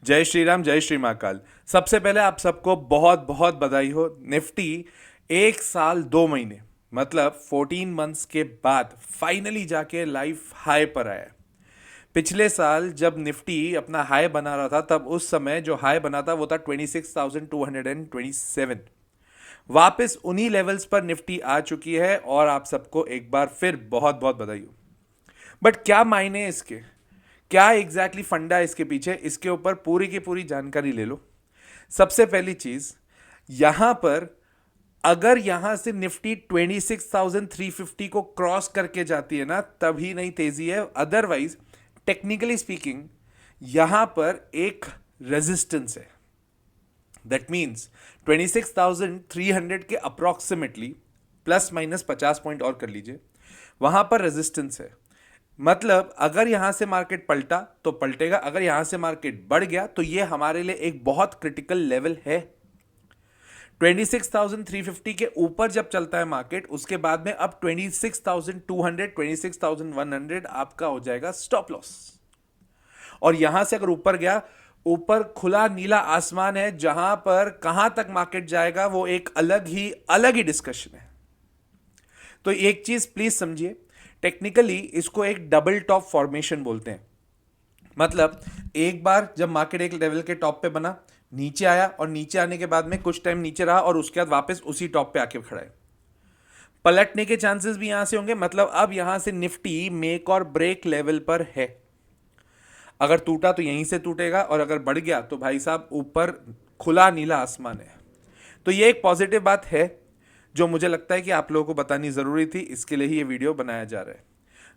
जय श्री राम, जय श्री महाकाल। सबसे पहले आप सबको बहुत बहुत बधाई हो। निफ्टी 1 साल 2 महीने मतलब 14 मंथ्स के बाद फाइनली जाके लाइफ हाई पर आया है। पिछले साल जब निफ्टी अपना हाई बना रहा था तब उस समय जो हाई बना था वो था 26,227। वापस उन्हीं लेवल्स पर निफ्टी आ चुकी है और आप सबको एक बार फिर बहुत बहुत बधाई हो। बट क्या मायने हैं इसके, क्या एग्जैक्टली फंडा है इसके पीछे, इसके ऊपर पूरी की पूरी जानकारी ले लो। सबसे पहली चीज, यहां पर अगर यहां से निफ्टी 26,350 को क्रॉस करके जाती है ना तभी नहीं तेजी है, अदरवाइज टेक्निकली स्पीकिंग यहां पर एक रेजिस्टेंस है। दैट मीन्स 26,300 के अप्रोक्सीमेटली प्लस माइनस 50 पॉइंट और कर लीजिए, वहां पर रेजिस्टेंस है। मतलब अगर यहां से मार्केट पलटा तो पलटेगा, अगर यहां से मार्केट बढ़ गया तो ये हमारे लिए एक बहुत क्रिटिकल लेवल है। 26,350 के ऊपर जब चलता है मार्केट उसके बाद में अब 26,200 26,100 आपका हो जाएगा स्टॉप लॉस। और यहां से अगर ऊपर गया, ऊपर खुला नीला आसमान है, जहां पर कहां तक मार्केट जाएगा वो एक अलग ही डिस्कशन है। तो एक चीज प्लीज समझिए, टेक्निकली इसको एक डबल टॉप फॉर्मेशन बोलते हैं। मतलब एक बार जब मार्केट एक लेवल के टॉप पे बना, नीचे आया और नीचे आने के बाद में कुछ टाइम नीचे रहा और उसके बाद वापस उसी टॉप पे आके खड़ा है। पलटने के चांसेस भी यहां से होंगे। मतलब अब यहां से निफ्टी मेक और ब्रेक लेवल पर है। अगर टूटा तो यहीं से टूटेगा और अगर बढ़ गया तो भाई साहब ऊपर खुला नीला आसमान है। तो ये एक पॉजिटिव बात है जो मुझे लगता है कि आप लोगों को बतानी जरूरी थी, इसके लिए ही ये वीडियो बनाया जा रहा है।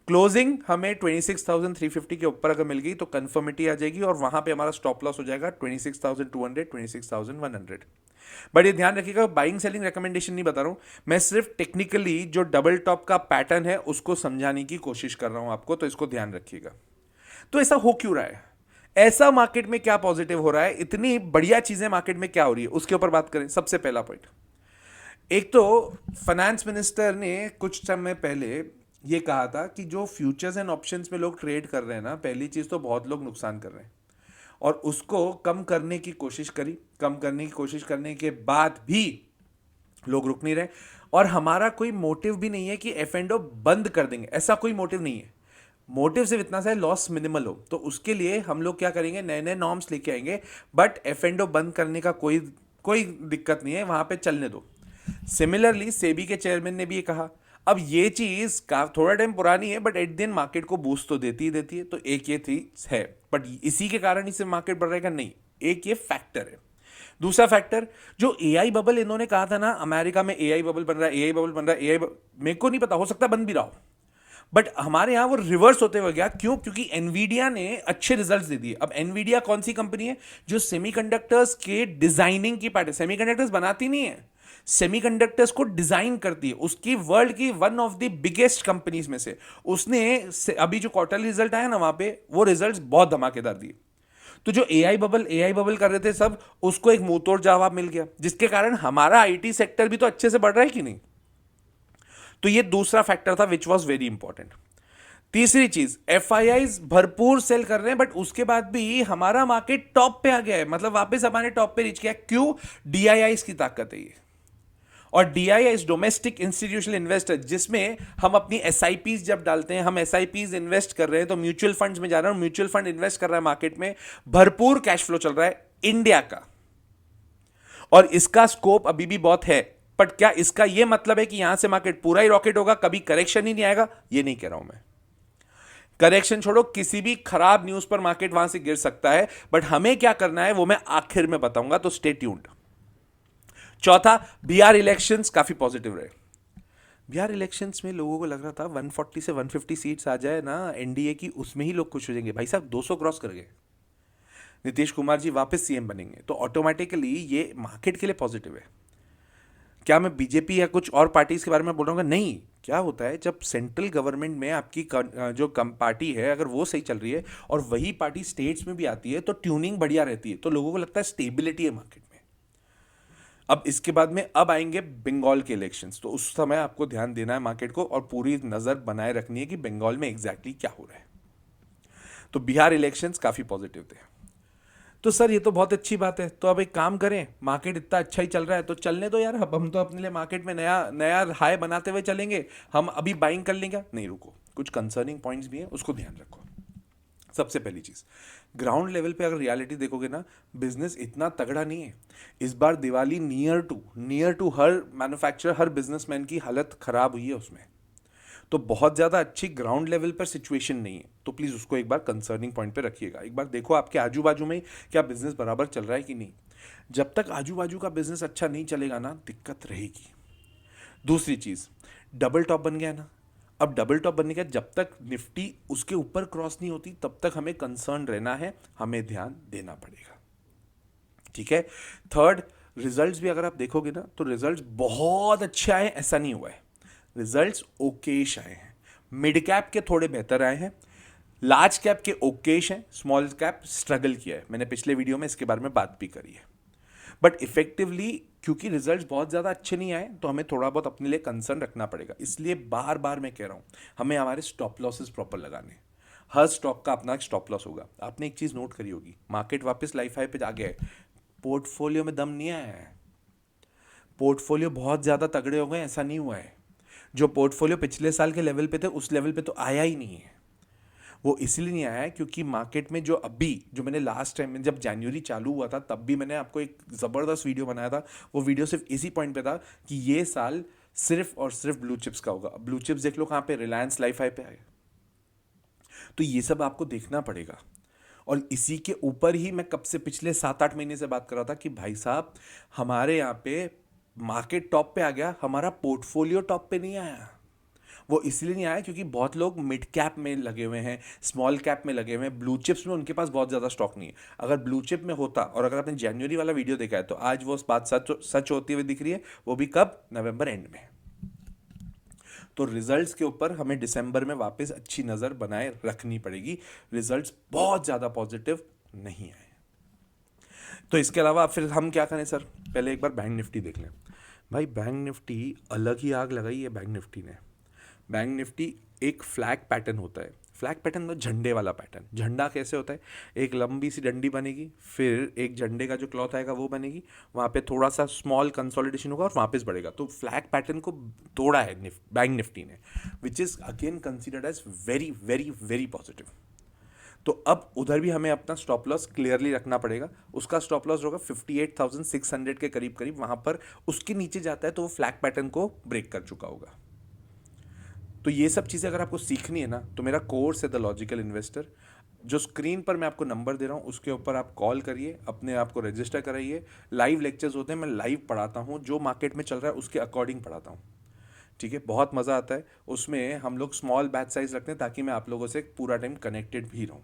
क्लोजिंग हमें 26,350 के ऊपर अगर मिल गई तो कंफर्मिटी आ जाएगी और वहां पे हमारा स्टॉप लॉस हो जाएगा 26,200 26,100। बट ये ध्यान रखिएगा, बाइंग सेलिंग रिकमेंडेशन नहीं बता रहा हूं मैं, सिर्फ टेक्निकली जो डबल टॉप का पैटर्न है उसको समझाने की कोशिश कर रहा हूं आपको, तो इसको ध्यान रखिएगा। तो ऐसा हो क्यों रहा है, ऐसा मार्केट में क्या पॉजिटिव हो रहा है, इतनी बढ़िया चीजें मार्केट में क्या हो रही है, उसके ऊपर बात करें। सबसे पहला पॉइंट, एक तो फाइनेंस मिनिस्टर ने कुछ समय पहले ये कहा था कि जो फ्यूचर्स एंड ऑप्शंस में लोग ट्रेड कर रहे हैं ना, पहली चीज तो बहुत लोग नुकसान कर रहे हैं और उसको कम करने की कोशिश करी। कम करने की कोशिश करने के बाद भी लोग रुक नहीं रहे। और हमारा कोई मोटिव भी नहीं है कि एफ एंड ओ बंद कर देंगे, ऐसा कोई मोटिव नहीं है। मोटिव सिर्फ इतना सा है, लॉस मिनिमल हो। तो उसके लिए हम लोग क्या करेंगे, नए नए नॉर्म्स लेके आएंगे। बट एफ एंड ओ बंद करने का कोई कोई दिक्कत नहीं है, वहां पे चलने दो। सिमिलरली सेबी के चेयरमैन ने भी ये कहा। अब ये चीज का थोड़ा टाइम पुरानी है बट एट दिन मार्केट को बूस्ट तो देती ही देती है। तो एक ये थी है, बट इसी के कारण ही से मार्केट बढ़ रहेगा नहीं, एक ये फैक्टर है। दूसरा फैक्टर, जो एआई बबल इन्होंने कहा था ना, अमेरिका में एआई बबल बन रहा है, एआई बबल बन रहा है, मेरे को नहीं पता, हो सकता है बन भी रहा हो। बट हमारे यहां वो रिवर्स होते हुए गया। क्यों? क्योंकि एनवीडिया ने अच्छे रिजल्ट्स दे दिए। अब एनवीडिया कौन सी कंपनी है जो सेमीकंडक्टर्स के डिजाइनिंग की पार्ट है, सेमीकंडक्टर्स बनाती नहीं है, सेमीकंडक्टर्स को डिजाइन करती है। उसकी वर्ल्ड की one of the biggest companies में से उसने अभी जो क्वार्टरली रिजल्ट आया ना वहां पे, वो रिजल्ट्स बहुत धमाकेदार दिए। तो जो एआई बबल कर रहे थे सब, उसको एक मुंह तोड़ जवाब मिल गया, जिसके कारण हमारा आईटी सेक्टर भी तो अच्छे से बढ़ रहा है कि नहीं। तो ये दूसरा फैक्टर था विच वॉज वेरी इंपॉर्टेंट। तीसरी चीज, एफआईआई भरपूर सेल कर रहे हैं बट उसके बाद भी हमारा मार्केट टॉप पे आ गया है, मतलब वापस हमारे टॉप पे रीच किया। क्यों? डीआईआई की ताकत है ये। और डीआईआई डोमेस्टिक इंस्टीट्यूशनल इन्वेस्टर, जिसमें हम अपनी एसआईपीज जब डालते हैं, हम एसआईपीज इन्वेस्ट कर रहे हैं तो म्यूचुअल फंड्स में जा रहे हैं, म्यूचुअल फंड इन्वेस्ट कर रहा है मार्केट में, भरपूर कैश फ्लो चल रहा है इंडिया का। और इसका स्कोप अभी भी बहुत है। बट क्या इसका यह मतलब है कि यहां से मार्केट पूरा ही रॉकेट होगा, कभी करेक्शन ही नहीं आएगा? ये नहीं कह रहा हूं मैं। करेक्शन छोड़ो, किसी भी खराब न्यूज पर मार्केट वहां से गिर सकता है, बट हमें क्या करना है वो मैं आखिर में बताऊंगा, तो स्टे ट्यून्ड। चौथा, बिहार इलेक्शंस काफी पॉजिटिव रहे। बिहार इलेक्शंस में लोगों को लग रहा था 140 से 150 सीट्स आ जाए ना एनडीए की, उसमें ही लोग खुश हो जाएंगे। भाई साहब 200 क्रॉस कर गए, नीतीश कुमार जी वापस सीएम बनेंगे, तो ऑटोमेटिकली ये मार्केट के लिए पॉजिटिव है। क्या मैं बीजेपी या कुछ और पार्टीज के बारे में बोल रहा हूँ? नहीं। क्या होता है जब सेंट्रल गवर्नमेंट में आपकी जो कम पार्टी है अगर वो सही चल रही है और वही पार्टी स्टेट्स में भी आती है तो ट्यूनिंग बढ़िया रहती है, तो लोगों को लगता है स्टेबिलिटी है मार्केट में। अब इसके बाद में अब आएंगे बंगाल के इलेक्शंस, तो उस समय आपको ध्यान देना है मार्केट को और पूरी नजर बनाए रखनी है कि बंगाल में एग्जैक्टली क्या हो रहा है। तो बिहार इलेक्शंस काफी पॉजिटिव थे। तो सर ये तो बहुत अच्छी बात है, तो अब एक काम करें, मार्केट इतना अच्छा ही चल रहा है तो चलने दो यार, अब हम तो अपने लिए मार्केट में नया नया हाई बनाते हुए चलेंगे, हम अभी बाइंग कर लेंगे। नहीं रुको, कुछ कंसर्निंग पॉइंट्स भी हैं, उसको ध्यान रखो। सबसे पहली चीज, ग्राउंड लेवल पे अगर रियलिटी देखोगे ना, बिजनेस इतना तगड़ा नहीं है। इस बार दिवाली नियर टू हर मैन्युफैक्चरर, हर बिजनेसमैन की हालत खराब हुई है उसमें। तो बहुत ज़्यादा अच्छी ग्राउंड लेवल पर सिचुएशन नहीं है, तो प्लीज़ उसको एक बार कंसर्निंग पॉइंट पे रखिएगा। एक बार देखो आपके आजू बाजू में क्या बिजनेस बराबर चल रहा है कि नहीं। जब तक आजू बाजू का बिजनेस अच्छा नहीं चलेगा ना, दिक्कत रहेगी। दूसरी चीज़, डबल टॉप बन गया ना। अब डबल टॉप बनने के बाद जब तक निफ्टी उसके ऊपर क्रॉस नहीं होती, तब तक हमें कंसर्न रहना है, हमें ध्यान देना पड़ेगा। ठीक है। थर्ड, रिजल्ट्स भी अगर आप देखोगे ना, तो रिजल्ट्स बहुत अच्छे आए ऐसा नहीं हुआ है, रिजल्ट्स ओकेश आए हैं। मिड कैप के थोड़े बेहतर आए हैं, लार्ज कैप के ओकेश हैं, स्मॉल कैप स्ट्रगल किया है। मैंने पिछले वीडियो में इसके बारे में बात भी करी है। बट इफेक्टिवली क्योंकि रिजल्ट्स बहुत ज़्यादा अच्छे नहीं आए, तो हमें थोड़ा बहुत अपने लिए कंसर्न रखना पड़ेगा। इसलिए बार बार मैं कह रहा हूँ, हमें हमारे स्टॉप लॉसेस प्रॉपर लगाने हैं। हर स्टॉक का अपना एक स्टॉप लॉस होगा। आपने एक चीज़ नोट करी होगी, मार्केट वापस लाइफ हाई पे आ गया है, पोर्टफोलियो में दम नहीं आया है। पोर्टफोलियो बहुत ज़्यादा तगड़े हो गए, ऐसा नहीं हुआ है। जो पोर्टफोलियो पिछले साल के लेवल पे थे, उस लेवल पे तो आया ही नहीं है। वो इसलिए नहीं आया है क्योंकि मार्केट में जो अभी, जो मैंने लास्ट टाइम में जब जनवरी चालू हुआ था, तब भी मैंने आपको एक ज़बरदस्त वीडियो बनाया था। वो वीडियो सिर्फ इसी पॉइंट पे था कि ये साल सिर्फ और सिर्फ ब्लू चिप्स का होगा। ब्लू चिप्स देख लो कहाँ पे, रिलायंस लाइफ हाई पे आए। तो ये सब आपको देखना पड़ेगा। और इसी के ऊपर ही मैं कब से, पिछले 7-8 महीने से बात कर रहा था कि भाई साहब, हमारे यहाँ पे मार्केट टॉप पे आ गया, हमारा पोर्टफोलियो टॉप पे नहीं आया। वो इसलिए नहीं आया क्योंकि बहुत लोग मिड कैप में लगे हुए हैं, स्मॉल कैप में लगे हुए हैं, ब्लू चिप्स में उनके पास बहुत ज़्यादा स्टॉक नहीं है। अगर ब्लू चिप में होता, और अगर आपने जनवरी वाला वीडियो देखा है, तो आज वो बात सच सच होती हुई दिख रही है। वो भी कब, नवंबर एंड में। तो रिजल्ट्स के ऊपर हमें दिसंबर में वापस अच्छी नज़र बनाए रखनी पड़ेगी। रिजल्ट्स बहुत ज़्यादा पॉजिटिव नहीं आए। तो इसके अलावा फिर हम क्या करें सर, पहले एक बार बैंक निफ्टी देख लें। भाई बैंक निफ्टी अलग ही आग लगाई है बैंक निफ्टी ने। बैंक निफ्टी एक फ्लैग पैटर्न होता है। फ्लैग पैटर्न मतलब झंडे वाला पैटर्न। झंडा कैसे होता है, एक लंबी सी डंडी बनेगी, फिर एक झंडे का जो क्लॉथ आएगा वो बनेगी, वहाँ पे थोड़ा सा स्मॉल कंसोलिडेशन होगा और वापस बढ़ेगा। तो फ्लैग पैटर्न को तोड़ा है बैंक निफ्टी ने, which is again considered as very very very positive. तो अब उधर भी हमें अपना स्टॉप लॉस क्लियरली रखना पड़ेगा। उसका स्टॉप लॉस होगा 58,600 के करीब करीब, वहाँ पर उसके नीचे जाता है तो वो फ्लैग पैटर्न को ब्रेक कर चुका होगा। तो ये सब चीज़ें अगर आपको सीखनी है ना, तो मेरा कोर्स है द लॉजिकल इन्वेस्टर, जो स्क्रीन पर मैं आपको नंबर दे रहा हूँ, उसके ऊपर आप कॉल करिए, अपने आप को रजिस्टर कराइए। लाइव लेक्चर्स होते हैं, मैं लाइव पढ़ाता हूँ, जो मार्केट में चल रहा है उसके अकॉर्डिंग पढ़ाता हूँ। ठीक है, बहुत मज़ा आता है उसमें। हम लोग स्मॉल बैच साइज रखते हैं ताकि मैं आप लोगों से पूरा टाइम कनेक्टेड भी रहूँ।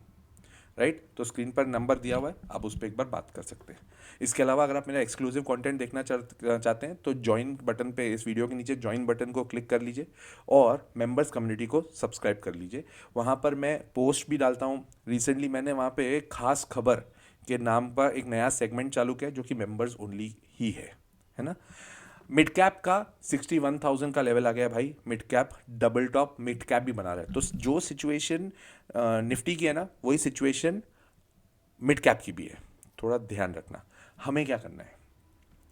राइट, तो स्क्रीन पर नंबर दिया हुआ है, आप उस पर एक बार बात कर सकते हैं। इसके अलावा अगर आप मेरा एक्सक्लूसिव कंटेंट देखना चाहते हैं, तो ज्वाइन बटन पे, इस वीडियो के नीचे ज्वाइन बटन को क्लिक कर लीजिए और मेंबर्स कम्युनिटी को सब्सक्राइब कर लीजिए। वहाँ पर मैं पोस्ट भी डालता हूँ। रिसेंटली मैंने वहाँ पे एक खास खबर के नाम पर एक नया सेगमेंट चालू किया जो कि मेंबर्स ओनली ही है ना। मिड कैप का 61,000 का लेवल आ गया भाई। Mid cap double top mid cap भी बना रहा है। तो जो सिचुएशन निफ्टी की है ना, वही सिचुएशन मिड कैप की भी है। थोड़ा ध्यान रखना। हमें क्या करना है,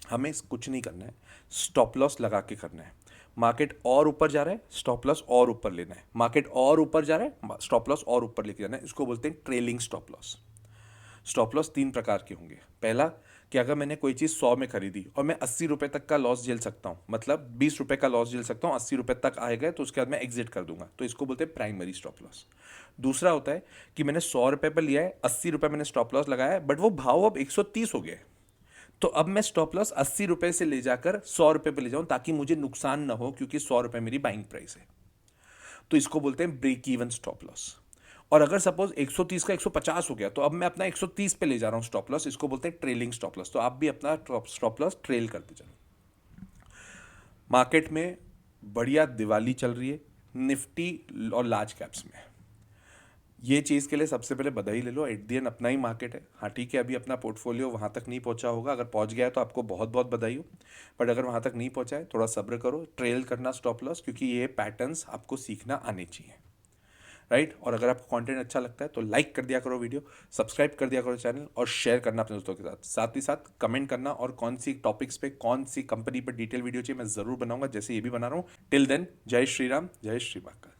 हमें कुछ नहीं करना है, स्टॉप लॉस लगा के करना है। मार्केट और ऊपर जा रहा है, स्टॉप लॉस और ऊपर लेना है। मार्केट और ऊपर जा रहा है, स्टॉप लॉस और ऊपर लेके जाना है। इसको बोलते हैं trailing stop loss. Stop loss 3 प्रकार के होंगे। पहला, कि अगर मैंने कोई चीज़ 100 में खरीदी और मैं 80 रुपये तक का लॉस झेल सकता हूँ, मतलब 20 रुपये का लॉस झेल सकता हूँ, 80 रुपये तक आएगा तो उसके बाद मैं एग्जिट कर दूंगा, तो इसको बोलते हैं प्राइमरी स्टॉप लॉस। दूसरा होता है कि मैंने 100 रुपये पर लिया है, 80 रुपये मैंने स्टॉप लॉस लगाया है, बट वो भाव अब 130 हो गया, तो अब मैं स्टॉप लॉस 80 रुपये से ले जाकर 100 रुपये पर ले जाऊँ ताकि मुझे नुकसान ना हो, क्योंकि 100 रुपये मेरी बाइंग प्राइस है। तो इसको बोलते हैं ब्रेक इवन स्टॉप लॉस। और अगर सपोज 130 का 150 हो गया, तो अब मैं अपना 130 पे ले जा रहा हूँ स्टॉप लॉस, इसको बोलते हैं ट्रेलिंग स्टॉप लॉस। तो आप भी अपना स्टॉप लॉस ट्रेल करते चलो। मार्केट में बढ़िया दिवाली चल रही है निफ्टी और लार्ज कैप्स में। ये चीज़ के लिए सबसे पहले बधाई ले लो, एट दी एंड अपना ही मार्केट है। हाँ ठीक है, अभी अपना पोर्टफोलियो वहाँ तक नहीं पहुँचा होगा, अगर पहुँच गया है तो आपको बहुत बहुत बधाई हो। बट अगर वहाँ तक नहीं पहुँचा है, थोड़ा सब्र करो, ट्रेल करना स्टॉप लॉस, क्योंकि ये पैटर्न्स आपको सीखना आने चाहिए। राइट। और अगर आपको कंटेंट अच्छा लगता है तो लाइक कर दिया करो वीडियो, सब्सक्राइब कर दिया करो चैनल, और शेयर करना अपने दोस्तों के साथ। साथ ही साथ कमेंट करना, और कौन सी टॉपिक्स पे, कौन सी कंपनी पर डिटेल वीडियो चाहिए मैं ज़रूर बनाऊंगा, जैसे ये भी बना रहा हूँ। टिल देन, जय श्री राम, जय श्री महाकाल।